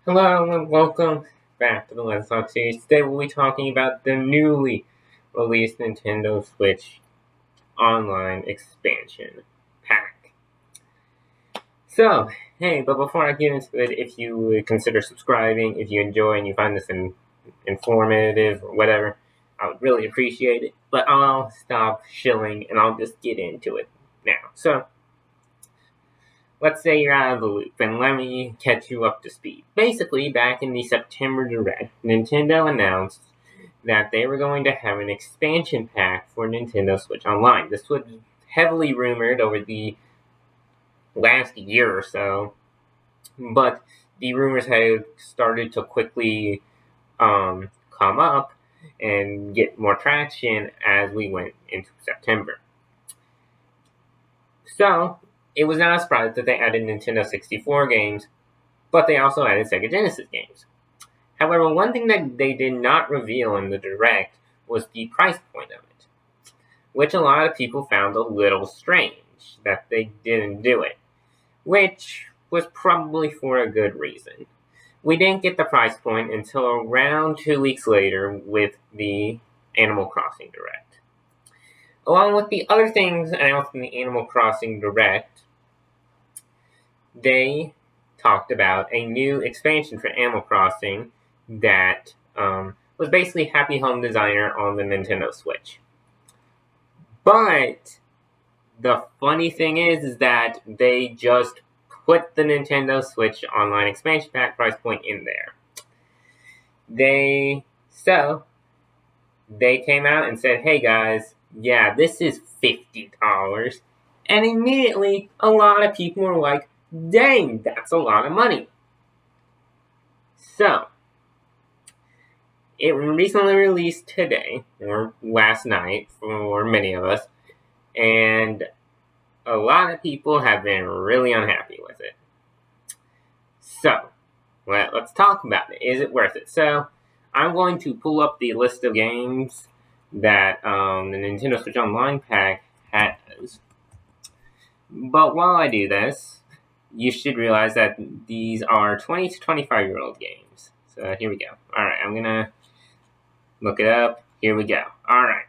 Hello and welcome back to the Let's Talk series. Today we'll be talking about the newly released Nintendo Switch Online Expansion Pack. So, hey, but before I get into it, if you would consider subscribing, if you enjoy and you find this informative or whatever, I would really appreciate it. But I'll stop shilling and I'll just get into it now. So, let's say you're out of the loop, and let me catch you up to speed. Basically, back in the September Direct, Nintendo announced that they were going to have an expansion pack for Nintendo Switch Online. This was heavily rumored over the last year or so, but the rumors had started to quickly come up and get more traction as we went into September. So, it was not a surprise that they added Nintendo 64 games, but they also added Sega Genesis games. However, one thing that they did not reveal in the Direct was the price point of it, which a lot of people found a little strange that they didn't do it, which was probably for a good reason. We didn't get the price point until around 2 weeks later with the Animal Crossing Direct. Along with the other things announced in the Animal Crossing Direct, they talked about a new expansion for Animal Crossing that was basically Happy Home Designer on the Nintendo Switch. But the funny thing is that they just put the Nintendo Switch Online expansion pack price point in there. They came out and said, hey guys, yeah, this is $50. And immediately, a lot of people were like, dang, that's a lot of money. So, it recently released today, or last night, for many of us, and a lot of people have been really unhappy with it. So, let's talk about it. Is it worth it? So, I'm going to pull up the list of games that the Nintendo Switch Online pack has. But while I do this, you should realize that these are 20 to 25-year-old games. So here we go. Alright, I'm going to look it up. Here we go. Alright.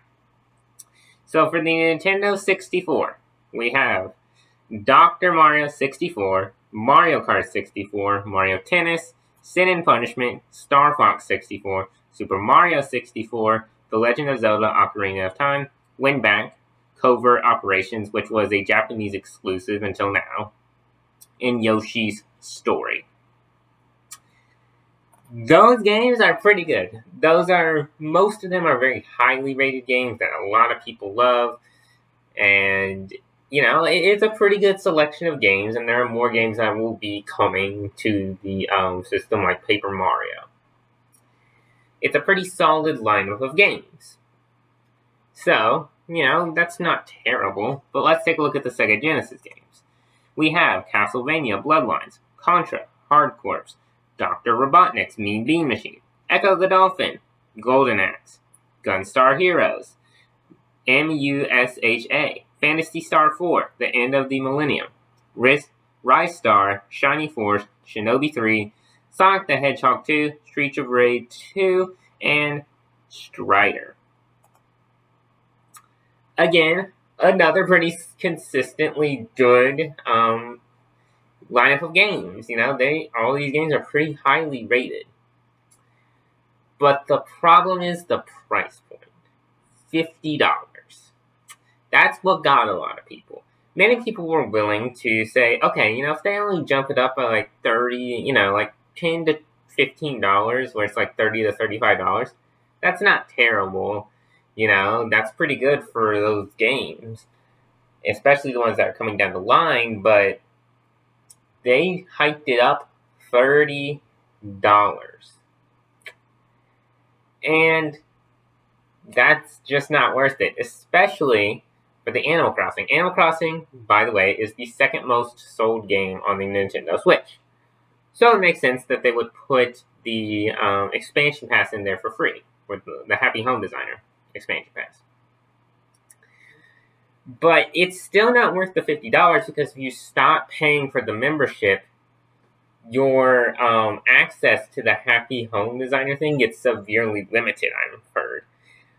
So for the Nintendo 64, we have Dr. Mario 64, Mario Kart 64, Mario Tennis, Sin and Punishment, Star Fox 64, Super Mario 64, The Legend of Zelda Ocarina of Time, Win Back, Covert Operations, which was a Japanese exclusive until now, and Yoshi's Story. Those games are pretty good. Most of them are very highly rated games that a lot of people love, and it's a pretty good selection of games, and there are more games that will be coming to the system, like Paper Mario. It's a pretty solid lineup of games. So, that's not terrible, but let's take a look at the Sega Genesis games. We have Castlevania Bloodlines, Contra, Hard Corps, Dr. Robotnik's Mean Bean Machine, Echo the Dolphin, Golden Axe, Gunstar Heroes, MUSHA, Phantasy Star 4, The End of the Millennium, Rise Star, Shiny Force, Shinobi 3, Sonic the Hedgehog 2, Streets of Rage 2, and Strider. Again, another pretty consistently good lineup of games. All these games are pretty highly rated. But the problem is the price point. $50. That's what got a lot of people. Many people were willing to say, okay, if they only jump it up by like $30, like $10 to $15, where it's like $30 to $35, that's not terrible. That's pretty good for those games, especially the ones that are coming down the line, but they hiked it up $30. And that's just not worth it, especially for the Animal Crossing. Animal Crossing, by the way, is the second most sold game on the Nintendo Switch. So it makes sense that they would put the expansion pass in there for free, with the Happy Home Designer expansion pass. But it's still not worth the $50 because if you stop paying for the membership, your access to the happy home designer thing gets severely limited, I've heard.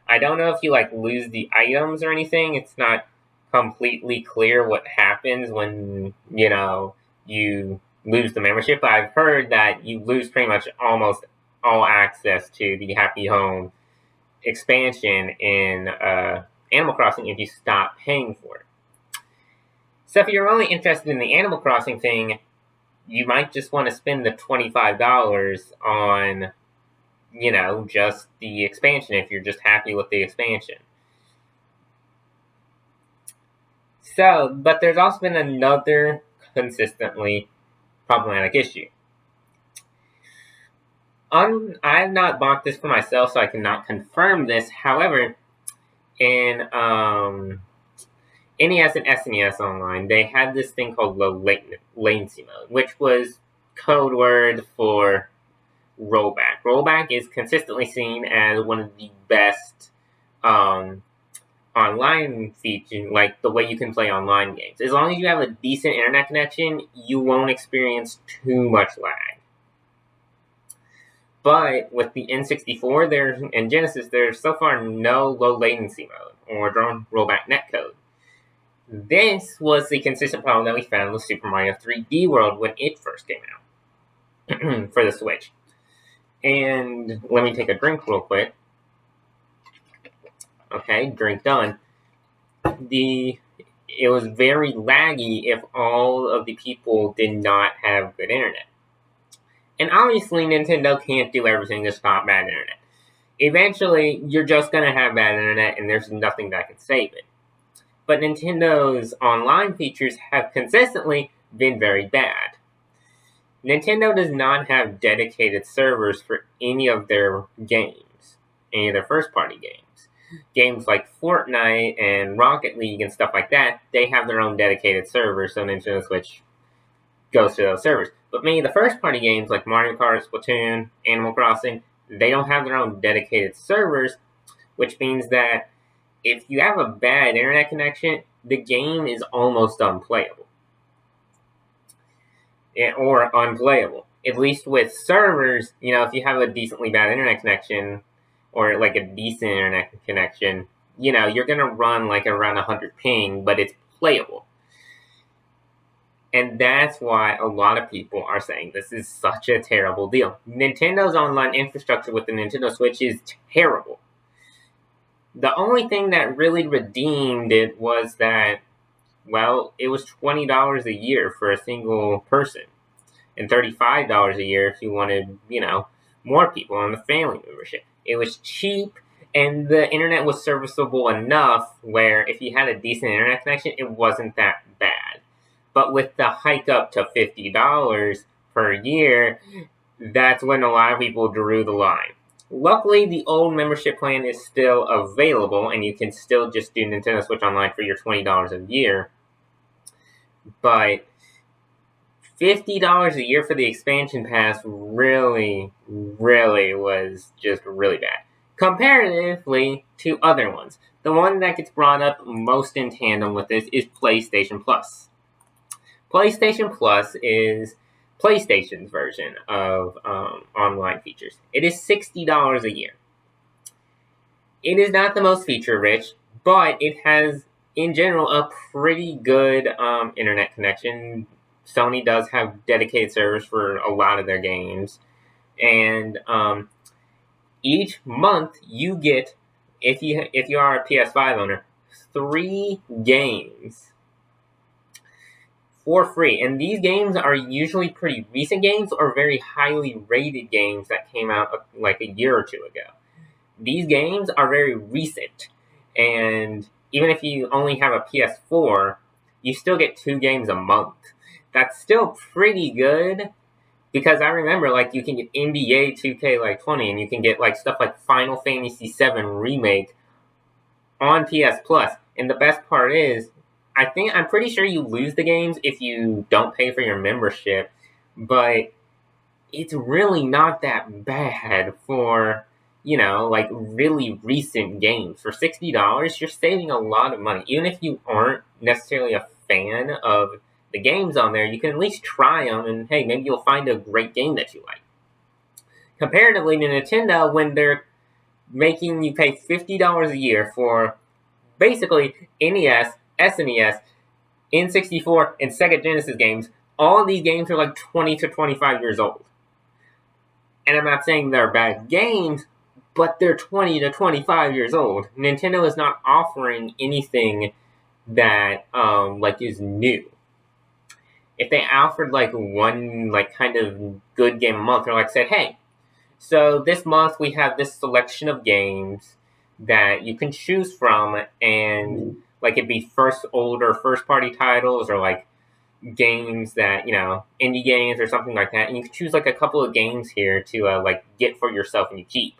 I don't know if you like lose the items or anything. It's not completely clear what happens when, you lose the membership. But I've heard that you lose pretty much almost all access to the happy home expansion in Animal Crossing if you stop paying for it. So if you're only interested in the Animal Crossing thing, you might just want to spend the $25 on, just the expansion if you're just happy with the expansion. So, but there's also been another consistently problematic issue. I have not bought this for myself, so I cannot confirm this. However, in NES and SNES Online, they had this thing called low latency mode, which was code word for rollback. Rollback is consistently seen as one of the best online feature, like the way you can play online games. As long as you have a decent internet connection, you won't experience too much lag. But with the N64 and Genesis, there's so far no low latency mode or drone rollback netcode. This was the consistent problem that we found with Super Mario 3D World when it first came out for the Switch. And let me take a drink real quick. Okay, drink done. It was very laggy if all of the people did not have good internet. And obviously, Nintendo can't do everything to stop bad internet. Eventually, you're just going to have bad internet, and there's nothing that can save it. But Nintendo's online features have consistently been very bad. Nintendo does not have dedicated servers for any of their games, any of their first-party games. Games like Fortnite and Rocket League and stuff like that, they have their own dedicated servers, so Nintendo Switch goes to those servers. But many of the first-party games like Mario Kart, Splatoon, Animal Crossing, they don't have their own dedicated servers, which means that if you have a bad internet connection, the game is almost unplayable. Or unplayable. At least with servers, if you have a decently bad internet connection, or like a decent internet connection, you're going to run like around 100 ping, but it's playable. And that's why a lot of people are saying this is such a terrible deal. Nintendo's online infrastructure with the Nintendo Switch is terrible. The only thing that really redeemed it was that, well, it was $20 a year for a single person. And $35 a year if you wanted, more people on the family membership. It was cheap, and the internet was serviceable enough where if you had a decent internet connection, it wasn't that bad. But with the hike up to $50 per year, that's when a lot of people drew the line. Luckily, the old membership plan is still available, and you can still just do Nintendo Switch Online for your $20 a year. But $50 a year for the expansion pass really, really was just really bad. Comparatively to other ones. The one that gets brought up most in tandem with this is PlayStation Plus. PlayStation Plus is PlayStation's version of online features. It is $60 a year. It is not the most feature-rich, but it has, in general, a pretty good internet connection. Sony does have dedicated servers for a lot of their games. And each month you get, if you are a PS5 owner, 3 games for free. And these games are usually pretty recent games or very highly rated games that came out like a year or two ago. These games are very recent. And even if you only have a PS4, you still get 2 games a month. That's still pretty good, because I remember, like, you can get NBA 2K20, and you can get, like, stuff like Final Fantasy VII Remake on PS Plus. And the best part is, I'm pretty sure you lose the games if you don't pay for your membership, but it's really not that bad for, like, really recent games. For $60, you're saving a lot of money. Even if you aren't necessarily a fan of the games on there, you can at least try them, and hey, maybe you'll find a great game that you like. Comparatively to Nintendo, when they're making you pay $50 a year for basically NES, SNES, N64, and Sega Genesis games, all of these games are like 20 to 25 years old. And I'm not saying they're bad games, but they're 20 to 25 years old. Nintendo is not offering anything that is new. If they offered like one like kind of good game a month, or like said, hey, so this month we have this selection of games that you can choose from, and like it'd be older first party titles, or like games that, indie games or something like that, and you can choose like a couple of games here to like get for yourself and you keep.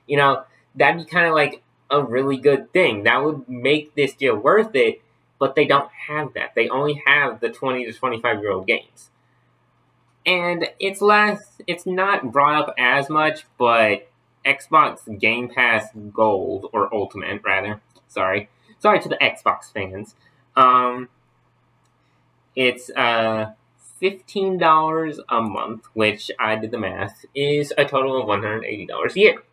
That'd be kind of like a really good thing. That would make this deal worth it, but they don't have that. They only have the 20 to 25-year-old games. And it's not brought up as much, but Xbox Game Pass Gold, or Ultimate, rather. Sorry to the Xbox fans. It's $15 a month, which I did the math, is a total of $180 a year.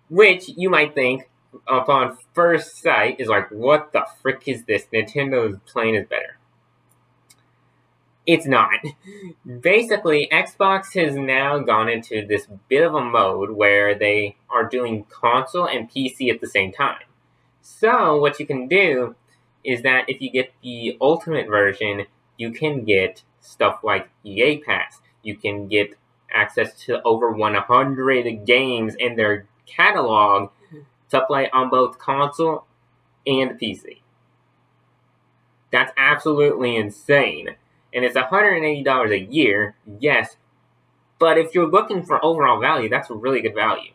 Which you might think, upon first sight, is like, what the frick is this? Nintendo's plan is better. It's not. Basically, Xbox has now gone into this bit of a mode where they are doing console and PC at the same time. So, what you can do is that if you get the Ultimate version, you can get stuff like EA Pass. You can get access to over 100 games in their catalog to play on both console and PC. That's absolutely insane. And it's $180 a year, yes, but if you're looking for overall value, that's a really good value.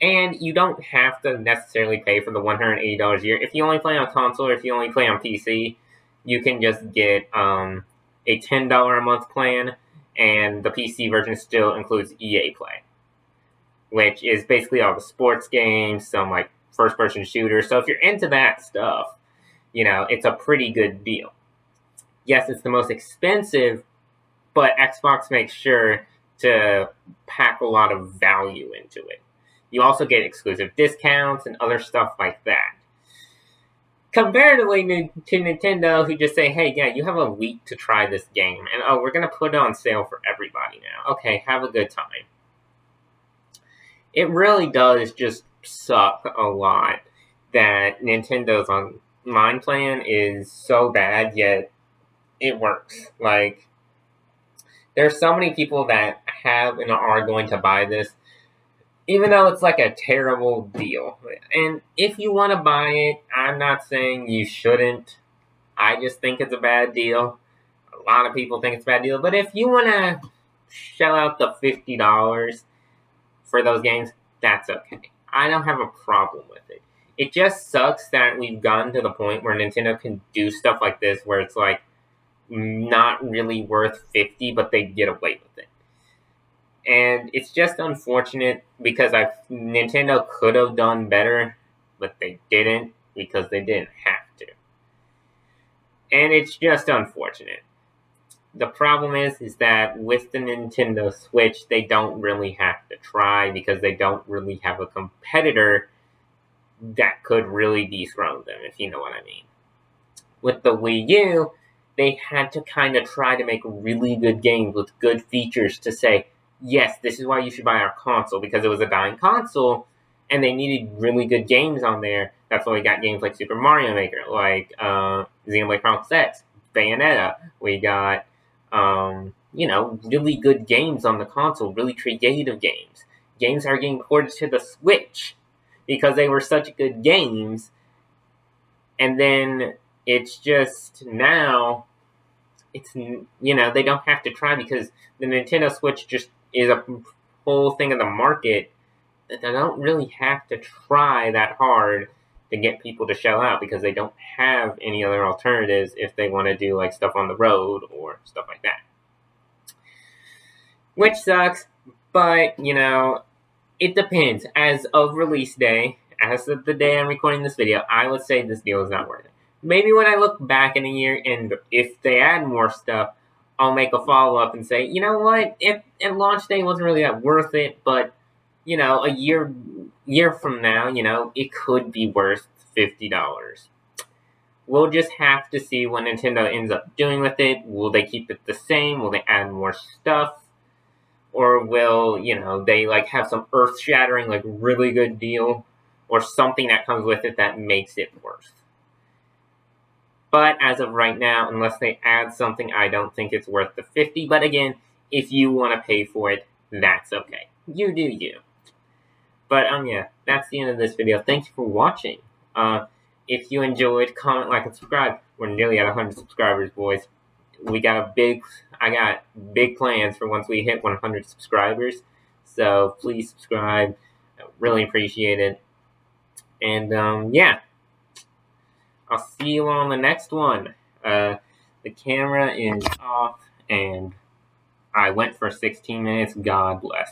And you don't have to necessarily pay for the $180 a year. If you only play on console, or if you only play on PC, you can just get a $10 a month plan, and the PC version still includes EA Play, which is basically all the sports games, some like first-person shooters. So if you're into that stuff, it's a pretty good deal. Yes, it's the most expensive, but Xbox makes sure to pack a lot of value into it. You also get exclusive discounts and other stuff like that. Comparatively to Nintendo, who just say, hey, yeah, you have a week to try this game, and we're going to put it on sale for everybody now. Okay, have a good time. It really does just suck a lot that Nintendo's online plan is so bad, yet it works. Like, there's so many people that have and are going to buy this, even though it's like a terrible deal. And if you want to buy it, I'm not saying you shouldn't. I just think it's a bad deal. A lot of people think it's a bad deal. But if you want to shell out the $50 for those games, that's okay. I don't have a problem with it. It just sucks that we've gotten to the point where Nintendo can do stuff like this, where it's like, not really worth $50, but they get away with it. And it's just unfortunate because Nintendo could have done better, but they didn't because they didn't have to. And it's just unfortunate. The problem is that with the Nintendo Switch, they don't really have to try because they don't really have a competitor that could really dethrone them, if you know what I mean. With the Wii U, they had to kind of try to make really good games with good features to say, yes, this is why you should buy our console, because it was a dying console, and they needed really good games on there. That's why we got games like Super Mario Maker, like Xenoblade Chronicles X, Bayonetta. We got, really good games on the console, really creative games. Games are getting ported to the Switch because they were such good games, and then it's just now, they don't have to try because the Nintendo Switch just is a whole thing of the market that they don't really have to try that hard to get people to shell out because they don't have any other alternatives if they want to do like stuff on the road or stuff like that. Which sucks, but, it depends. As of release day, as of the day I'm recording this video, I would say this deal is not worth it. maybe when I look back in a year and if they add more stuff, I'll make a follow up and say, you know what, if at launch day wasn't really that worth it, but a year from now, it could be worth $50. We'll just have to see what Nintendo ends up doing with it. Will they keep it the same? Will they add more stuff? Or will, they have some earth shattering, really good deal? Or something that comes with it that makes it worth. But as of right now, unless they add something, I don't think it's worth the $50. But again, if you want to pay for it, that's okay. You do you. But yeah, that's the end of this video. Thank you for watching. If you enjoyed, comment, like, and subscribe. We're nearly at 100 subscribers, boys. I got big plans for once we hit 100 subscribers. So please subscribe. I really appreciate it. And yeah, I'll see you on the next one. The camera is off, and I went for 16 minutes. God bless.